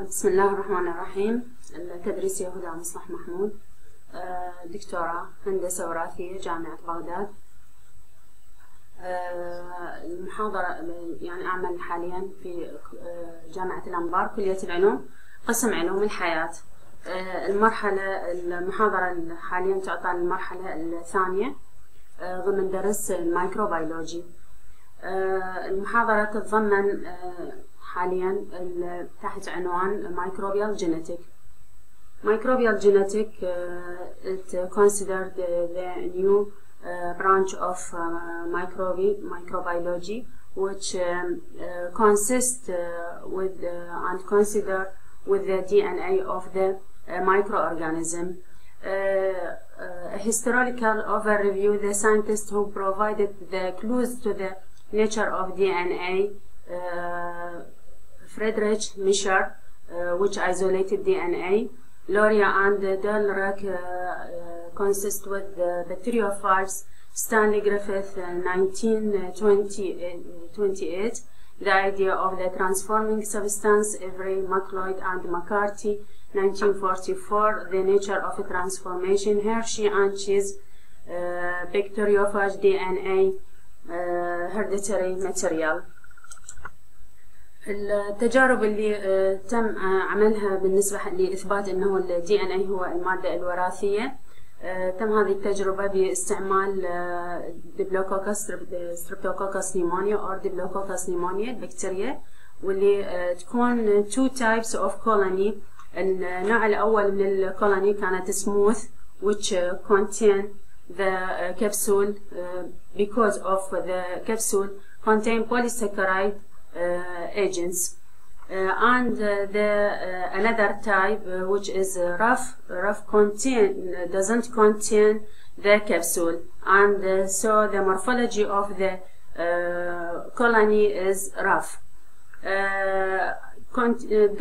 بسم الله الرحمن الرحيم. التدريسية هدى مصلح محمود، دكتورة هندسة وراثية جامعة بغداد. المحاضرة يعني أعمل حاليا في جامعة الانبار كلية العلوم قسم علوم الحياة. المحاضرة حاليا تعطى المرحلة الثانية ضمن درس الميكروبيولوجي. المحاضرة تتضمن حاليا تحت عنوان Microbial Genetic. Microbial Genetic it considered the new branch of microbiology, which consists with and consider with the DNA of the microorganism. A historical overview: the scientists who provided the clues to the nature of DNA, Friedrich Mischer, which isolated DNA, Loria and Delrick consist with the bacteriophages, Stanley Griffith 1928, the idea of the transforming substance, Avery, McLeod and McCarthy 1944, the nature of a transformation, Hershey and Chase, bacteriophage DNA, hereditary material. التجارب اللي تم عملها بالنسبة لإثبات أنه ال DNA هو المادة الوراثية، تم هذه التجربة باستعمال ديبلوكوكس ستريبتوكوكس نيمونيا أو ديبلوكوكس نيمونيا البكتيريا، واللي تكون two types of colony. النوع الأول من الكولوني كانت smooth which contain the capsule because of the capsule contain polysaccharide agents, and another type which is rough doesn't contain the capsule, and so the morphology of the colony is rough.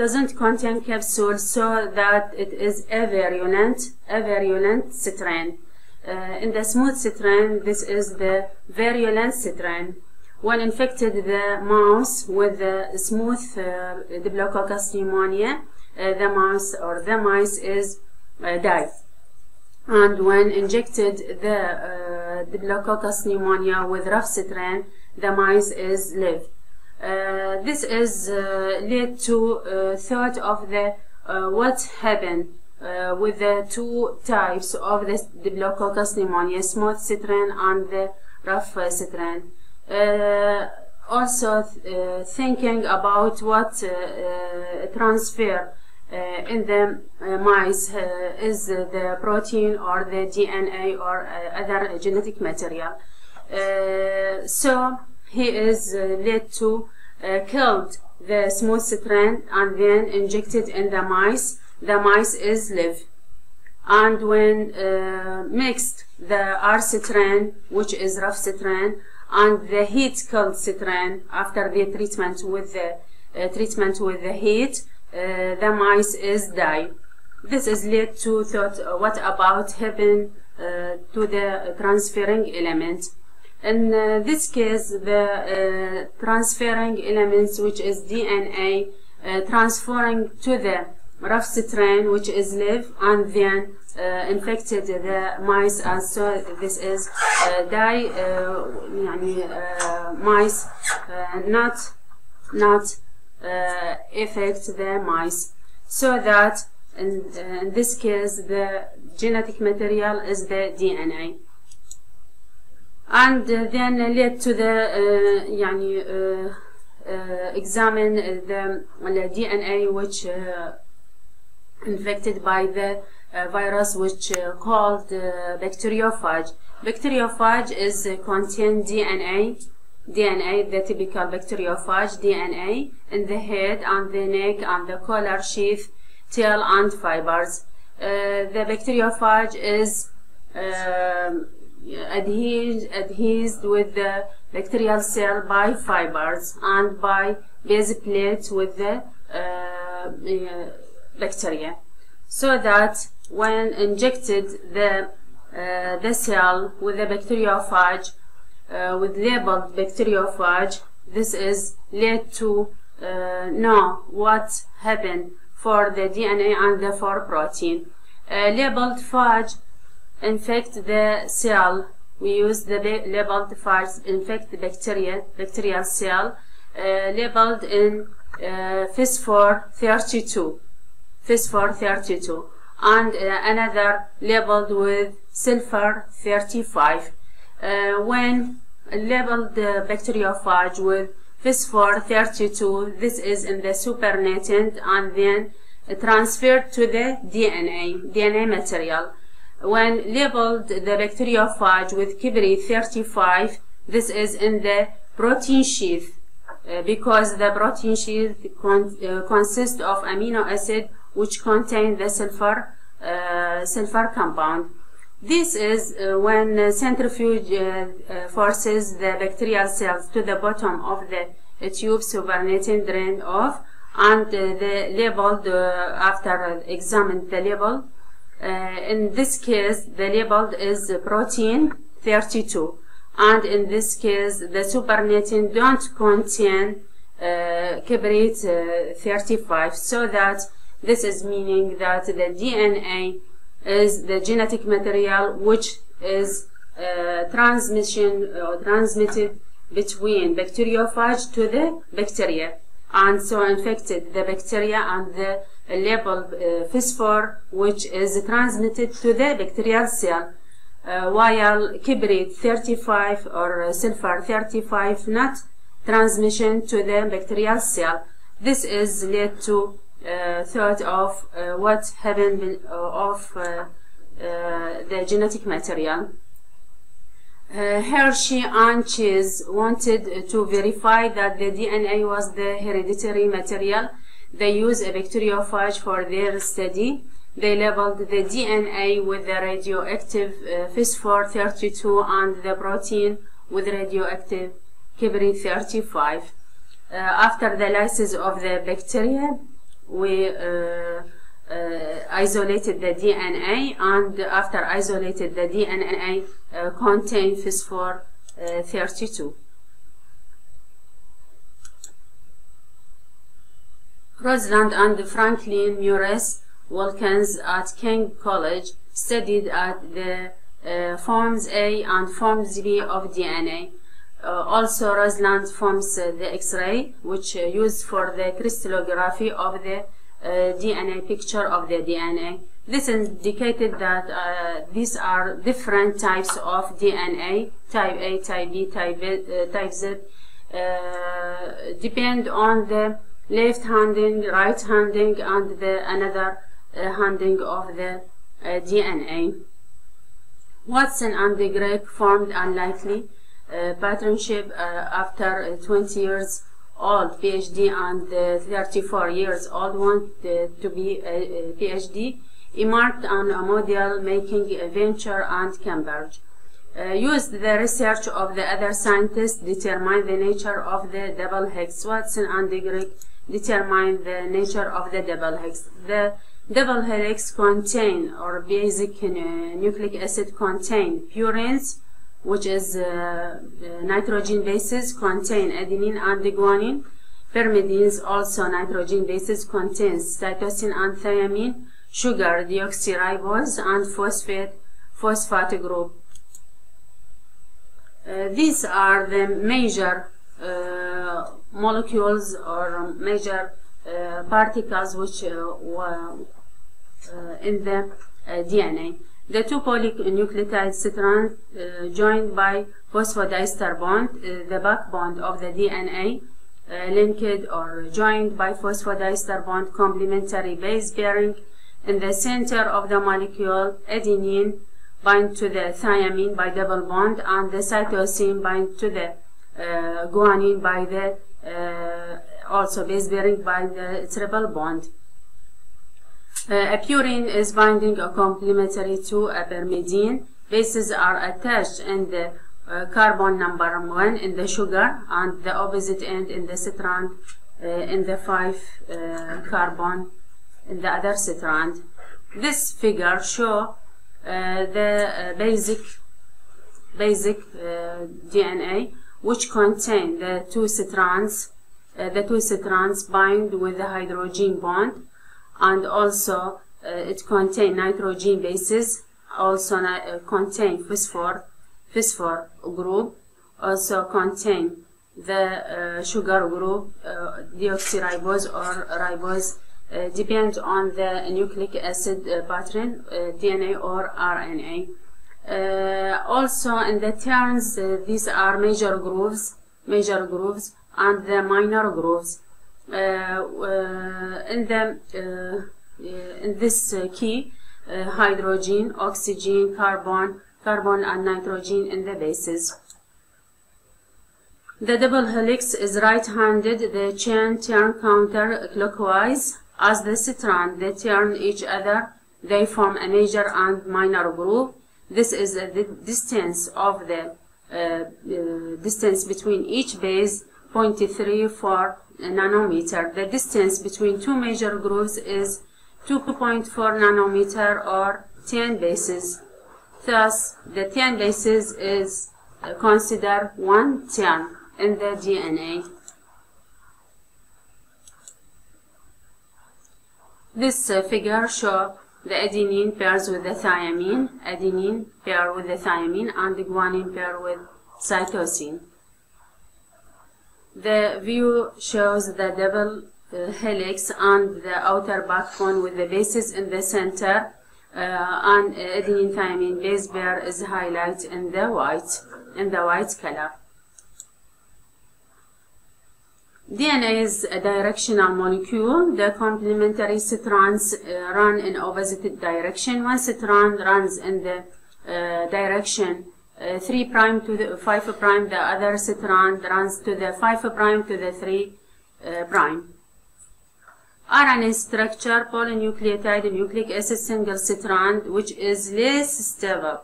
Doesn't contain capsule, so that it is a virulent strain. In the smooth strain, this is the virulent strain. When infected the mouse with the smooth Diplococcus pneumonia, the mice is die. And when injected the Diplococcus pneumonia with rough strain, the mice is live. This is led to thought of the what happened with the two types of the Diplococcus pneumonia, smooth strain and the rough strain. Also thinking about what transfer in the mice is the protein or the DNA or other genetic material. So he is led to killed the smooth strain and then injected in the mice. The mice is live. And when mixed the R strain, which is rough strain, and the heat killed strain after the treatment with the heat, the mice is die. This is led to thought what about happen to the transferring element. In this case, the transferring elements, which is DNA, transferring to the rough strain, which is live, and then infected the mice, and so this is die. Mice not affect the mice, so that in this case the genetic material is the DNA. And then led to the examine the DNA which infected by the virus, which called bacteriophage. Bacteriophage is contain DNA, the typical bacteriophage DNA in the head and the neck and the collar sheath, tail and fibers. The bacteriophage is adheres with the bacterial cell by fibers and by base plate with the bacteria, so that when injected the cell with the bacteriophage with labeled bacteriophage, this is led to know what happened for the DNA and the for protein. Labeled phage infect the cell. We use the labeled phage infect the bacterial cell, labeled in phosphor 32, and another labeled with sulfur 35. When labeled the bacteriophage with phosphor 32, this is in the supernatant and then transferred to the DNA material. When labeled the bacteriophage with kibri 35, this is in the protein sheath, because the protein sheath consists of amino acid which contain the sulfur compound. This is when centrifuge forces the bacterial cells to the bottom of the tube, supernatant drained off, and the labeled after examine the label. In this case, the labeled is protein 32, and in this case, the supernatant don't contain kibrate 35, so that this is meaning that the DNA is the genetic material which is transmitted between bacteriophage to the bacteria, and so infected the bacteria, and the labeled phosphor which is transmitted to the bacterial cell, while kibrate 35 or sulfur 35 not transmission to the bacterial cell. This is led to thought of what happened of the genetic material. Hershey and Chase wanted to verify that the DNA was the hereditary material. They used a bacteriophage for their study. They labeled the DNA with the radioactive phosphor 32 and the protein with radioactive kibri 35. After the lysis of the bacteria, we isolated the DNA, and after isolated the DNA contain phosphor 32. Rosland and Franklin Mures Wilkins at King College studied at the forms A and forms B of DNA. Also, Rosland forms the X-ray, which used for the crystallography of the DNA picture of the DNA. This indicated that these are different types of DNA, type A, type B, type Z, depend on the left handing, right handing, and the another handing of the DNA. Watson and Gregg formed unlikely partnership after 20 years old PhD and 34 years old wanted to be a PhD, embarked on a model making a venture and Cambridge. Used the research of the other scientists determine the nature of the double helix. Watson and Gregg determined the nature of the double helix. The double helix contain, or basic nucleic acid contain purines, which is nitrogen bases, contain adenine and guanine. Pyrimidines, also nitrogen bases, contains cytosine and thymine, sugar deoxyribose, and phosphate group. These are the major molecules or major particles which in the DNA. The two polynucleotide strands joined by phosphodiester bond, the backbone of the DNA, linked or joined by phosphodiester bond, complementary base pairing. In the center of the molecule, adenine bind to the thymine by double bond, and the cytosine bind to the guanine by the also base pairing by the triple bond. A purine is binding a complementary to a pyrimidine. Bases are attached in the carbon number 1 in the sugar, and the opposite end in the strand in the 5 carbon in the other strand. This figure shows the basic DNA, which contain the two strands. The two strands bind with the hydrogen bond, and also it contains nitrogen bases, also contain phosphor group, also contain the sugar group, deoxyribose or ribose, depends on the nucleic acid pattern, DNA or RNA. Also in the terms, these are major grooves and the minor grooves. In this key, hydrogen, oxygen, carbon and nitrogen in the bases. The double helix is right-handed. The chain turn counterclockwise. As the strand they turn each other, they form a major and minor groove. This is the distance of the distance between each base, 0.34 nanometer. The distance between two major grooves is 2.4 nanometer or 10 bases. Thus, the 10 bases is considered one turn in the DNA. This figure shows the adenine pairs with the thymine, adenine pair with the thymine, and the guanine pair with cytosine. The view shows the double helix and the outer backbone with the bases in the center, and adenine thymine base pair is highlighted in the white color. DNA is a directional molecule. The complementary strands run in opposite direction. One strand runs in the direction 3' to the 5'. The other strand runs to the 5' to the 3'. RNA structure: polynucleotide nucleic acid single strand, which is less stable,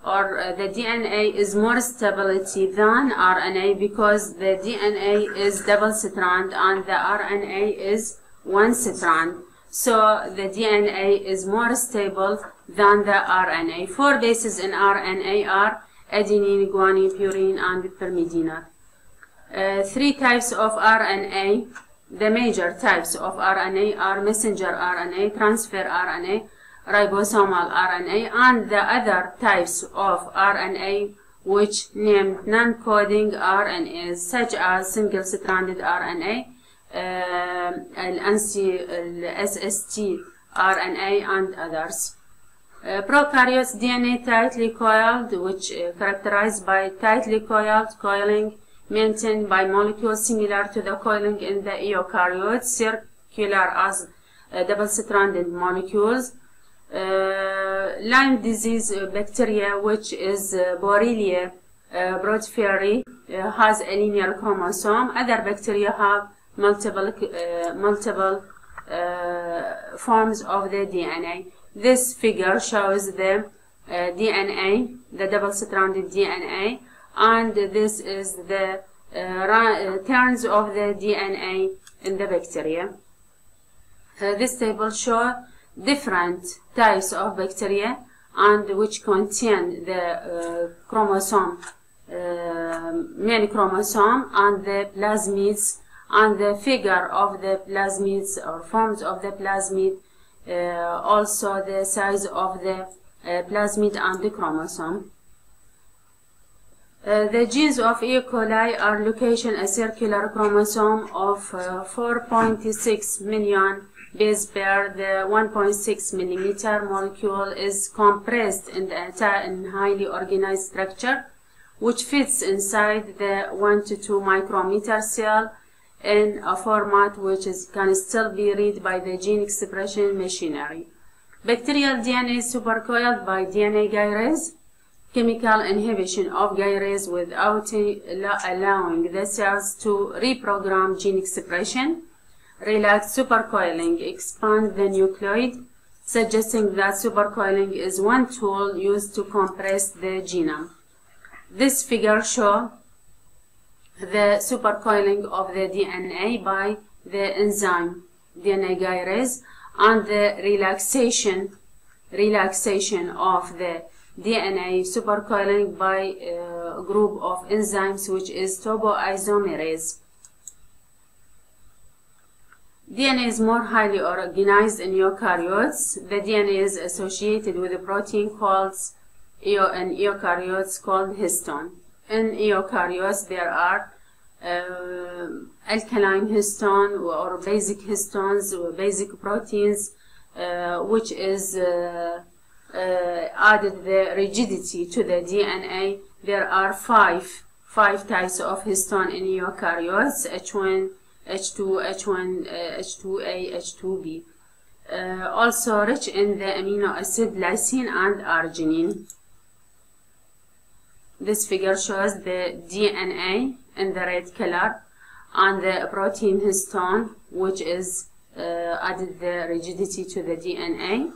or the DNA is more stability than RNA because the DNA is double strand and the RNA is one strand. So the DNA is more stable than the RNA. 4 bases in RNA are adenine, guanine, purine, and pyrimidine. 3 types of RNA. The major types of RNA are messenger RNA, transfer RNA, ribosomal RNA, and the other types of RNA which named non-coding RNAs such as single-stranded RNA, SST RNA, and others. Prokaryotes DNA tightly coiled, which characterized by tightly coiled coiling maintained by molecules similar to the coiling in the eukaryotes, circular as double-stranded molecules. Lyme disease bacteria, which is Borrelia burgdorferi, has a linear chromosome. Other bacteria have multiple forms of the DNA. This figure shows the DNA, the double-stranded DNA, and this is the turns of the DNA in the bacteria. This table shows different types of bacteria and which contain the chromosome, main chromosome, and the plasmids, and the figure of the plasmids or forms of the plasmid, also the size of the plasmid and the chromosome. The genes of E. Coli are location a circular chromosome of 4.6 million base pair. The 1.6 millimeter molecule is compressed in highly organized structure, which fits inside the 1 to 2 micrometer cell in a format which can still be read by the gene expression machinery. Bacterial DNA is supercoiled by DNA gyrase. Chemical inhibition of gyrase without allowing the cells to reprogram gene expression. Relaxed supercoiling expands the nucleoid, suggesting that supercoiling is one tool used to compress the genome. This figure shows the supercoiling of the DNA by the enzyme DNA gyrase and the relaxation of the DNA supercoiling by a group of enzymes which is topoisomerase. DNA is more highly organized in eukaryotes. The DNA is associated with a protein called in eukaryotes called histone. In eukaryotes there are alkaline histone or basic histones or basic proteins which is added the rigidity to the DNA. There are five types of histone in eukaryotes: H1, H2, H1, H2A, H2B. Also rich in the amino acid lysine and arginine. This figure shows the DNA in the red color and the protein histone, which is added the rigidity to the DNA.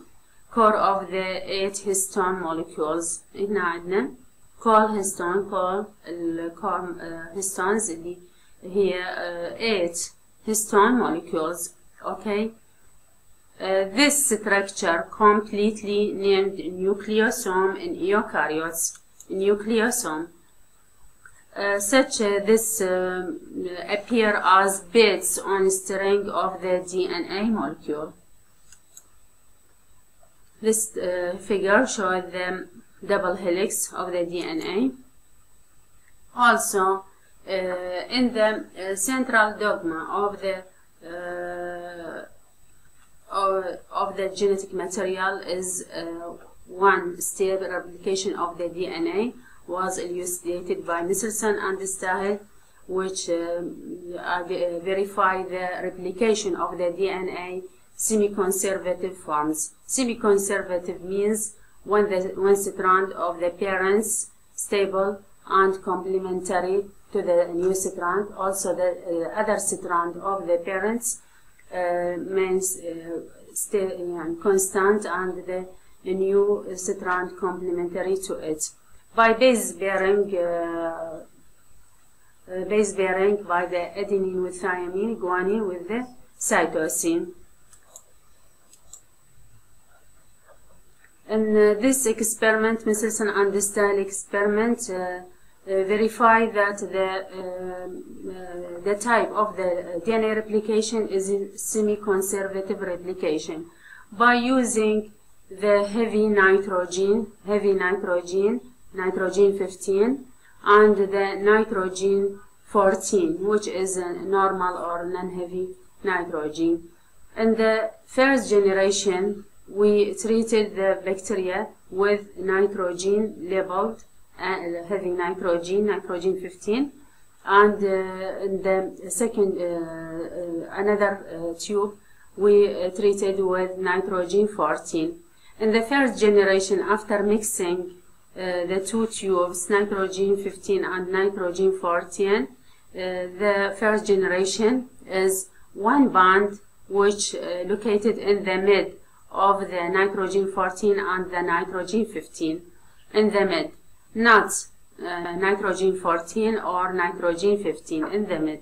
Core of the 8 histone molecules. هنا عندنا core histone, core histones اللي هي 8 histone molecules. Okay. This structure completely named nucleosome in eukaryotes. Nucleosome. This appear as bits on string of the DNA molecule. This figure shows the double helix of the DNA. Also, in the central dogma of the genetic material is one-step replication of the DNA was elucidated by Nicholson and Stahl, which verify the replication of the DNA semi-conservative forms. Semi-conservative means one strand of the parents stable and complementary to the new strand. Also, the other strand of the parents means constant, and the new strand complementary to it. By base bearing by the adenine with thymine, guanine with the cytosine. In this experiment, Nicholson and Stahl experiment, verify that the type of the DNA replication is a semi-conservative replication by using the heavy nitrogen, nitrogen 15, and the nitrogen 14, which is a normal or non-heavy nitrogen. In the first generation, we treated the bacteria with nitrogen labeled heavy nitrogen 15, and in the second another tube we treated with nitrogen 14. In the first generation, after mixing the two tubes, nitrogen 15 and nitrogen 14, the first generation is one bond which located in the mid of the nitrogen 14 and the nitrogen 15, in the mid, not nitrogen 14 or nitrogen 15, in the mid.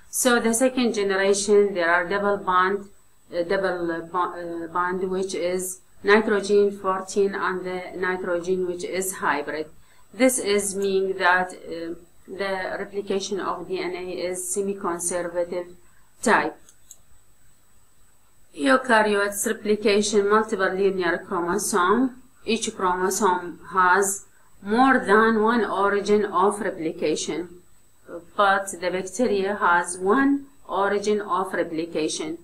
So the second generation, there are double bond which is nitrogen 14 and the nitrogen which is hybrid. This is meaning that the replication of DNA is semi-conservative type. Eukaryotes replication, multiple linear chromosome. Each chromosome has more than one origin of replication, but the bacteria has one origin of replication.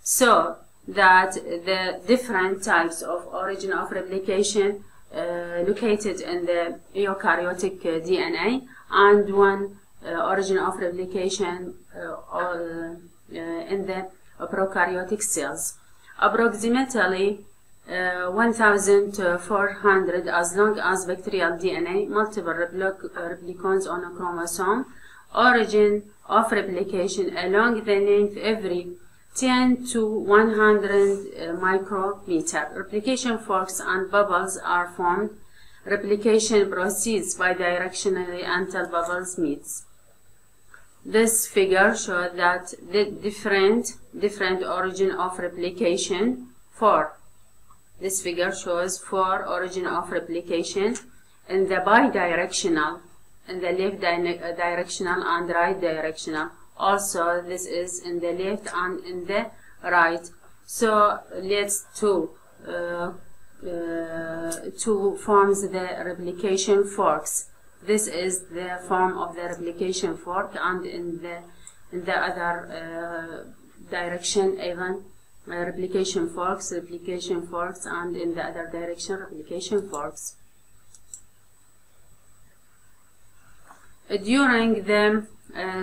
So that the different types of origin of replication located in the eukaryotic DNA, and one origin of replication in the prokaryotic cells. Approximately 1,400 as long as bacterial DNA, multiple replicons on a chromosome, origin of replication along the length every 10 to 100 micrometer. Replication forks and bubbles are formed. Replication proceeds bidirectionally until bubbles meets. This figure shows that the different origin of replication. This figure shows 4 origin of replication in the bidirectional, in the left directional and right directional. Also, this is in the left and in the right? So let's to form the replication forks. This is the form of the replication fork, and in the other direction even replication forks, and in the other direction replication forks. During the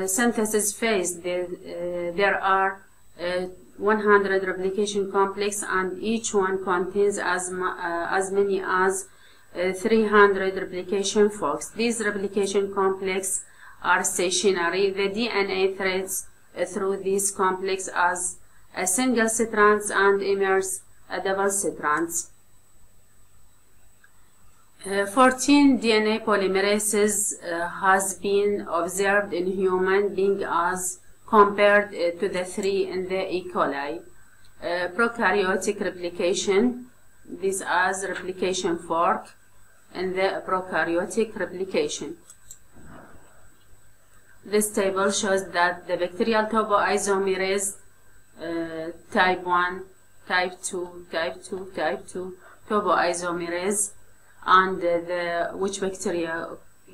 synthesis phase, there are 100 replication complexes, and each one contains as many as 300 replication forks. These replication complexes are stationary. The DNA threads through these complexes as a single strand and emerges a double strand. 14 DNA polymerases has been observed in human beings as compared to the 3 in the E. Coli. Prokaryotic replication, this as replication fork in the prokaryotic replication. This table shows that the bacterial topoisomerase type 1, type 2, type 2, type 2 topoisomerase, and which bacteria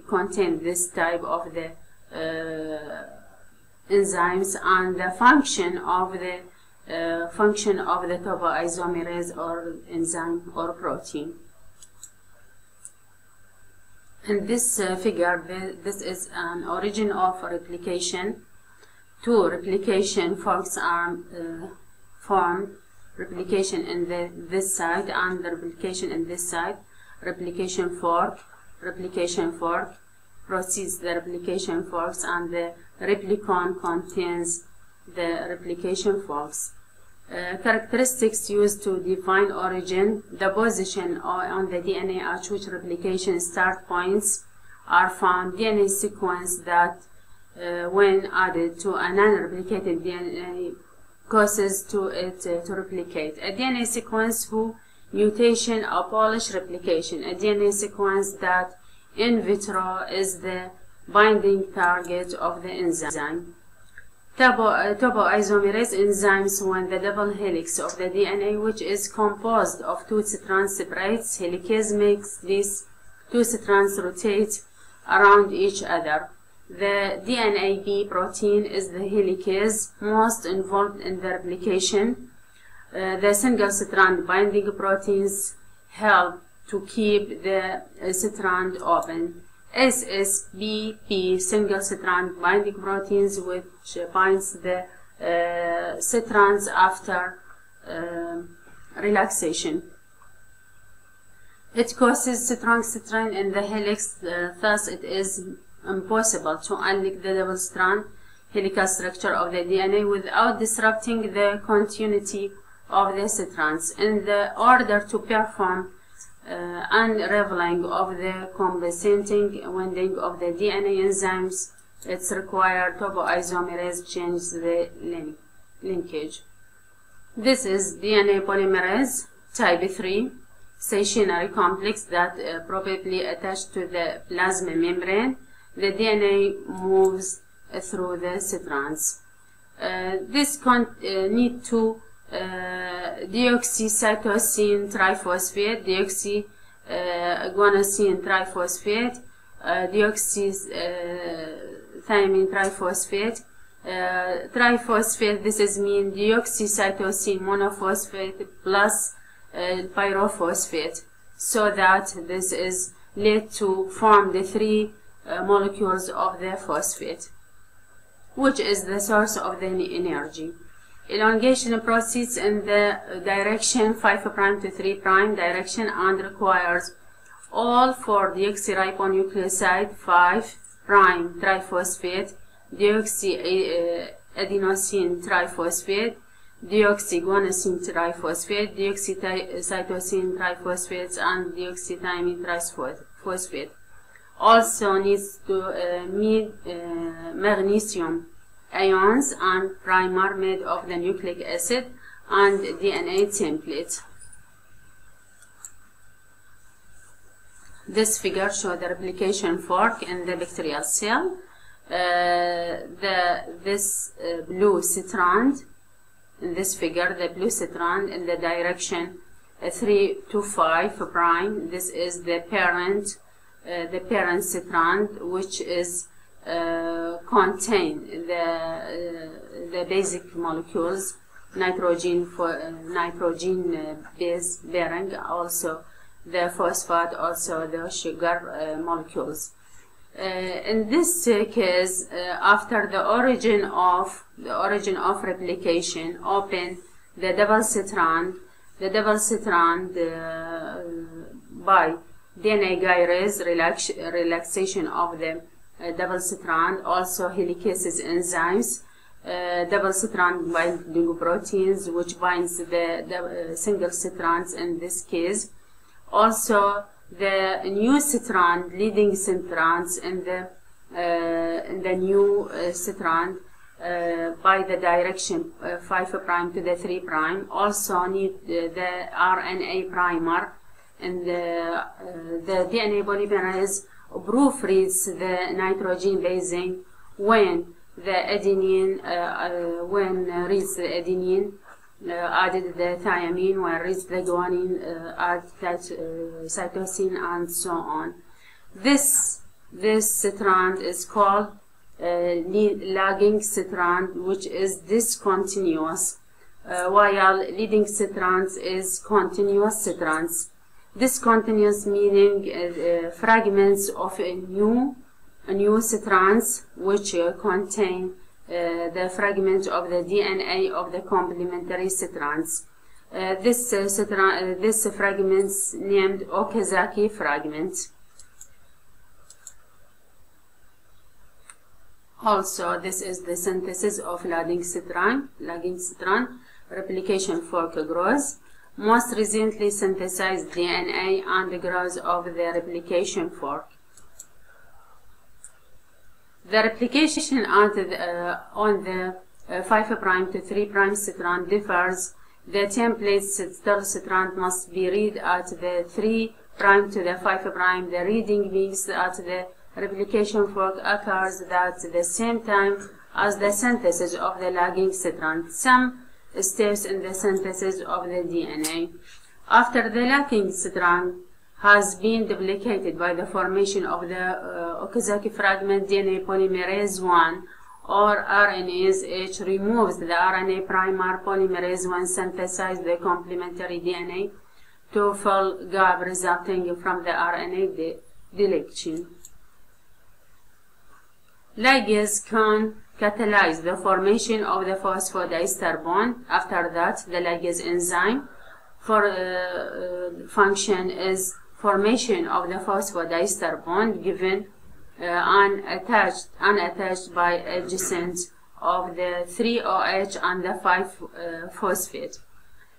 contain this type of the enzymes, and the function of the topoisomerase or enzyme or protein. In this figure, this is an origin of replication. 2 replication forks are formed, replication in this side and the replication in this side. Replication fork proceeds the replication forks, and the replicon contains the replication forks. Characteristics used to define origin: the position on the DNA at which replication start points are found, DNA sequence that when added to a non-replicated DNA causes it to replicate, a DNA sequence whose mutation abolish replication, a DNA sequence that in vitro is the binding target of the enzyme. Topoisomerase enzymes, when the double helix of the DNA, which is composed of 2 strands, separates, helicase makes these 2 strands rotate around each other. The DNA protein is the helicase most involved in the replication. The single strand binding proteins help to keep the strand open. SSBP, single strand binding proteins, which binds the strands after relaxation. It causes strong strain in the helix, thus it is impossible to unlink the double strand helical structure of the DNA without disrupting the continuity of the strands. In order to perform unraveling of the compensating winding of the DNA enzymes, it's required topoisomerase change the linkage. This is DNA polymerase type 3, stationary complex that probably attached to the plasma membrane. The DNA moves through the strands. This need to deoxycytosine triphosphate, deoxyguanosine triphosphate, deoxythymine triphosphate. Triphosphate, this is mean deoxycytosine monophosphate plus pyrophosphate, so that this is led to form the 3 molecules of the phosphate, which is the source of the energy. Elongation proceeds in the direction 5' to 3' direction and requires all 4 deoxyribonucleoside 5' triphosphate, deoxyadenosine triphosphate, deoxyguanosine triphosphate, deoxycytosine triphosphates, and deoxythymine triphosphate. Also needs to meet magnesium ions and primer made of the nucleic acid and DNA template. This figure shows the replication fork in the bacterial cell. This blue strand in this figure, the blue strand in the direction 3 to 5 prime. This is the parent strand, which is contain the basic molecules, nitrogen base bearing, also the phosphate, also the sugar molecules. In this case, after the origin of replication, open the double strand by DNA gyrase relaxation of the double strand, also helicases enzymes, double strand binding proteins which binds the single strands in this case, also the new strand, leading strands in the new strand by the direction 5 prime to the 3 prime. Also need the RNA primer, and the DNA polymerase proofreads the nitrogen basing when the adenine reads the adenine, added the thymine, when reads the guanine, add that cytosine, and so on. This strand is called lagging strand, which is discontinuous, while leading strands is continuous strands. Discontinuous meaning fragments of new strands which contain the fragment of the DNA of the complementary strands. This fragments named Okazaki fragment. Also, this is the synthesis of lagging strand. Replication fork grows. Most recently synthesized DNA and grows of the replication fork. The replication on the 5 prime to 3 prime strand differs. The template strand must be read at the 3 prime to the 5 prime. The reading means at the replication fork occurs at the same time as the synthesis of the lagging strand. Some steps in the synthesis of the DNA. After the lagging strand has been duplicated by the formation of the Okazaki fragment, DNA polymerase 1 or RNase H removes the RNA primer. Polymerase 1 synthesizes the complementary DNA to fill gap resulting from the RNA deletion. Ligase can catalyze the formation of the phosphodiester bond. After that, the ligase enzyme function is formation of the phosphodiester bond given unattached by adjacent of the 3-OH and the 5-phosphate.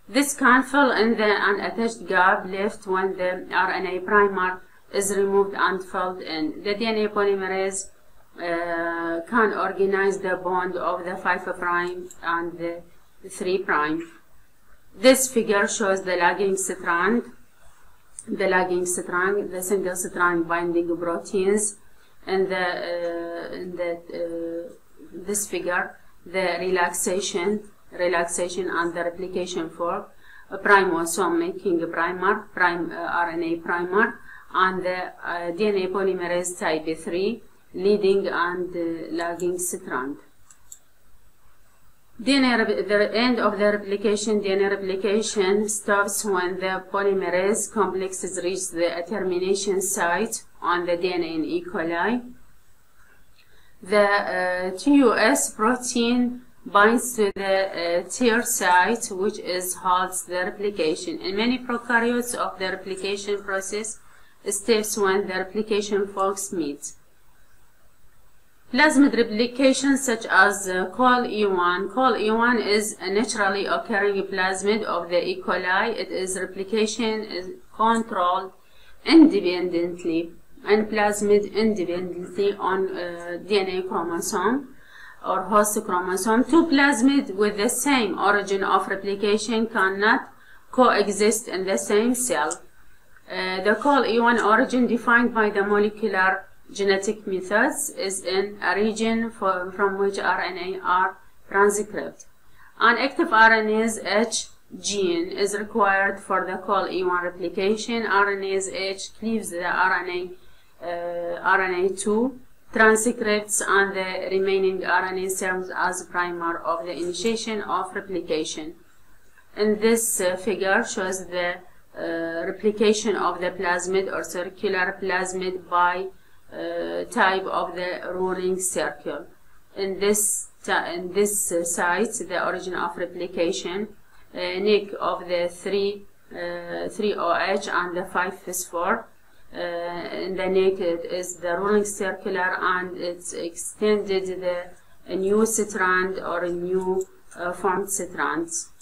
This can fill in the unattached gap left when the RNA primer is removed and filled in. The DNA polymerase can organize the bond of the 5 prime and the 3 prime. This figure shows the lagging strand, the single strand binding proteins, and this figure, the relaxation and the replication fork, a primosome making a primer, RNA primer, and the DNA polymerase type 3, leading and lagging strand. The end of the replication. DNA replication stops when the polymerase complexes reach the termination site on the DNA in E. coli. The TUS protein binds to the tear site, which halts the replication. In many prokaryotes of the replication process steps when the replication forks meet. Plasmid replication such as COL-E1. COL-E1 is a naturally occurring plasmid of the E. coli. Its replication is controlled independently and plasmid independently on DNA chromosome or host chromosome. Two plasmids with the same origin of replication cannot coexist in the same cell. The COL-E1 origin defined by the molecular genetic methods is in a region from which RNA are transcribed. An active RNase H gene is required for the call E1 replication. RNase H cleaves the RNA2 transcripts, and the remaining RNA serves as primer of the initiation of replication. And this figure shows the replication of the plasmid or circular plasmid by type of the ruling circle. In this site, the origin of replication, nick of the 3OH and the 5-phosphor. In the nick is the ruling circular, and it's extended a new strand or a new formed strands.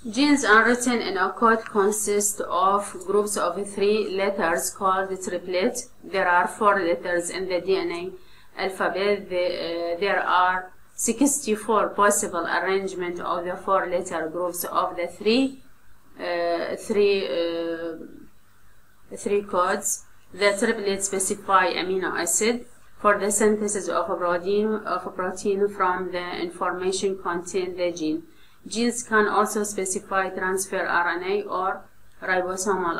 Genes are written in a code consist of groups of 3 letters called triplet. There are 4 letters in the DNA alphabet. There are 64 possible arrangement of the 4-letter groups of the three codes. The triplet specify amino acid for the synthesis of a protein from the information contained in the gene. Genes can also specify transfer RNA or ribosomal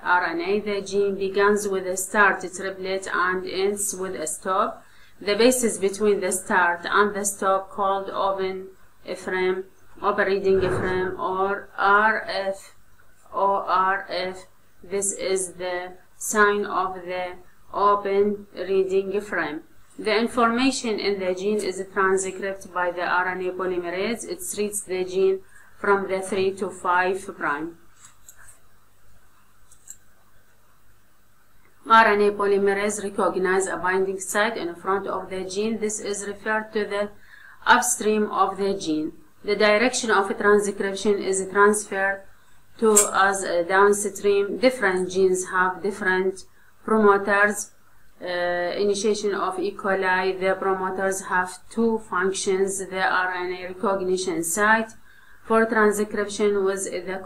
RNA. The gene begins with a start triplet and ends with a stop. The basis between the start and the stop, called open reading frame, or ORF. This is the sign of the open reading frame. The information in the gene is transcribed by the RNA polymerase. It reads the gene from the 3 to 5 prime. RNA polymerase recognizes a binding site in front of the gene. This is referred to the upstream of the gene. The direction of transcription is transferred to as a downstream. Different genes have different promoters. Initiation of E. Coli, the promoters have 2 functions. The RNA recognition site for transcription was the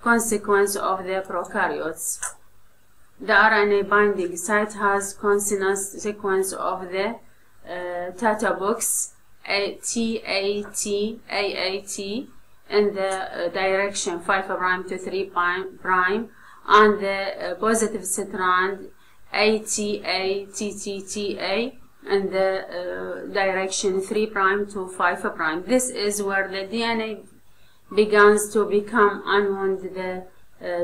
consequence of the prokaryotes. The RNA binding site has consonance sequence of the Tata box AAT in the direction 5' to 3', and the positive strand ATA in the direction 3' to 5'. This is where the DNA begins to become unwound the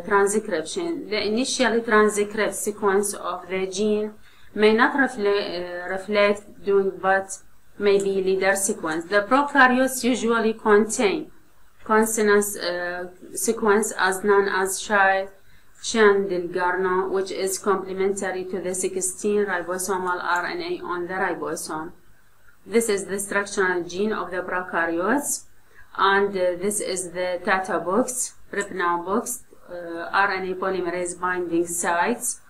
transcription. The initial transcript sequence of the gene may not reflect doing, but may be leader sequence. The prokaryotes usually contain consonance sequence as known as Chandel-Garno, which is complementary to the 16 ribosomal RNA on the ribosome. This is the structural gene of the prokaryotes, and this is the Tata box, Pripnow box, RNA polymerase binding sites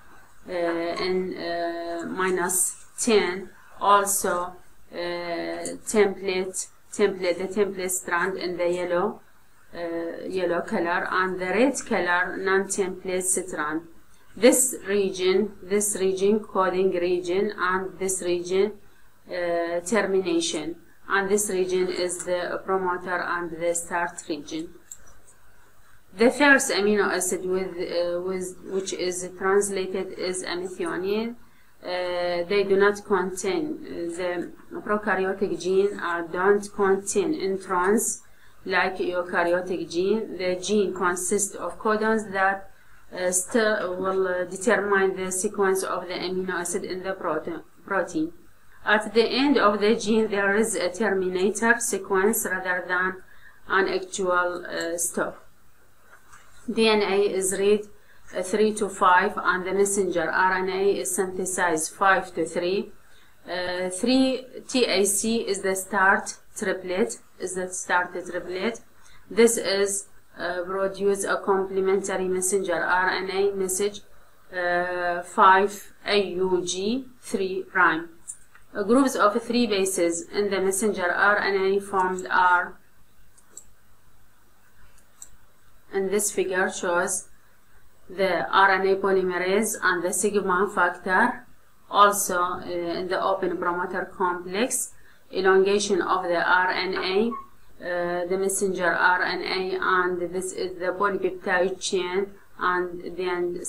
in -10. Also, the template strand in the yellow color, and the red color non-template strand. This region coding region, and this region termination, and this region is the promoter and the start region. The first amino acid which is translated is a methionine. They do not contain the prokaryotic gene, don't contain introns like eukaryotic gene. The gene consists of codons that will determine the sequence of the amino acid in the protein. At the end of the gene, there is a terminator sequence rather than an actual stop. DNA is read 3 to 5, and the messenger RNA is synthesized 5 to 3. 3-TAC is the start triplet. This is produce a complementary messenger RNA message 5-AUG3'. Groups of 3 bases in the messenger RNA formed are, and this figure shows the RNA polymerase and the sigma factor. Also in the open promoter complex, elongation of the RNA, the messenger RNA, and this is the polypeptide chain, and then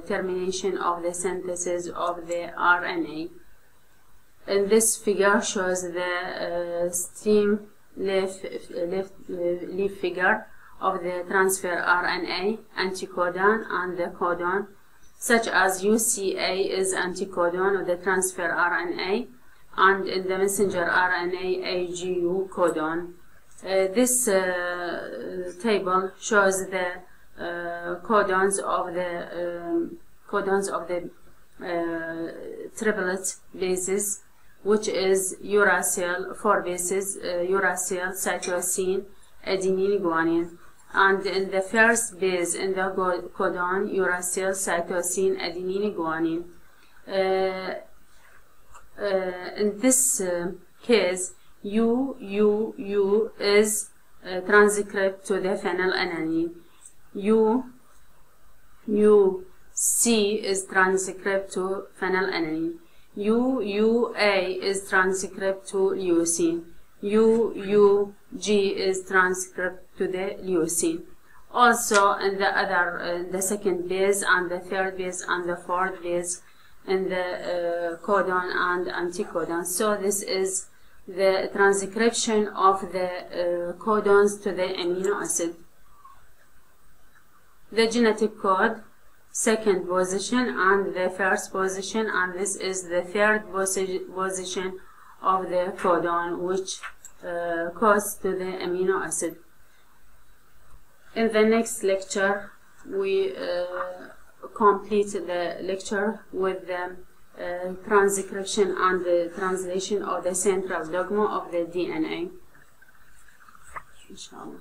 termination of the synthesis of the RNA. And this figure shows the stem leaf figure of the transfer RNA, anticodon, and the codon, such as UCA is anticodon of the transfer RNA, and in the messenger RNA, AGU codon. This table shows the codons of the triplet bases, which is uracil, 4 bases, uracil, cytosine, adenine, guanine. And in the first base in the codon, uracil, cytosine, adenine, guanine. In this case, U is transcript to the phenylalanine. C is transcript to phenylalanine. UA is transcript to leucine. UG is transcript to the leucine. Also, in the second base and the third base and the fourth base in the codon and anticodon. So this is the transcription of the codons to the amino acid. The genetic code, second position and the first position, and this is the third position of the codon, which codes to the amino acid. In the next lecture, we complete the lecture with the transcription and the translation of the central dogma of the DNA. Inshallah.